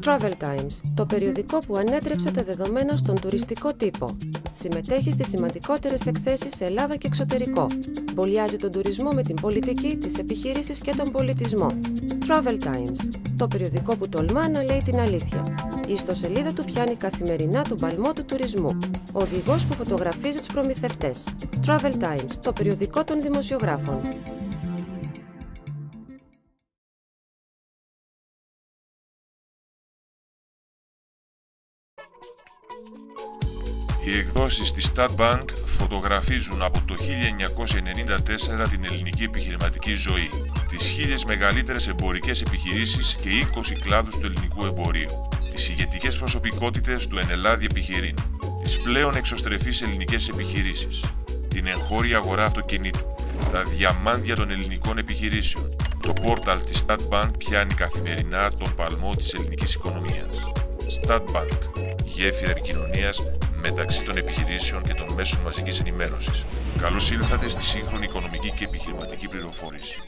Travel Times, το περιοδικό που ανέτρεψε τα δεδομένα στον τουριστικό τύπο. Συμμετέχει στις σημαντικότερες εκθέσεις σε Ελλάδα και εξωτερικό. Μπολιάζει τον τουρισμό με την πολιτική, τις επιχειρήσεις και τον πολιτισμό. Travel Times, το περιοδικό που τολμά να λέει την αλήθεια. Η ιστοσελίδα του πιάνει καθημερινά τον παλμό του τουρισμού. Ο οδηγός που φωτογραφίζει τους προμηθευτές. Travel Times, το περιοδικό των δημοσιογράφων. Οι εκδόσεις της Statbank φωτογραφίζουν από το 1994 την ελληνική επιχειρηματική ζωή, τις 1000 μεγαλύτερες εμπορικές επιχειρήσεις και 20 κλάδους του ελληνικού εμπορίου, τις ηγετικές προσωπικότητες του ενελάδη επιχειρήν, τις πλέον εξωστρεφείς ελληνικές επιχειρήσεις, την εγχώρια αγορά αυτοκινήτου, τα διαμάντια των ελληνικών επιχειρήσεων. Το πόρταλ της Statbank πιάνει καθημερινά τον παλμό της ελληνικής οικονομίας. Statbank, γέφυρα επικοινωνίας μεταξύ των επιχειρήσεων και των μέσων μαζικής ενημέρωσης. Καλώς ήλθατε στη σύγχρονη οικονομική και επιχειρηματική πληροφόρηση.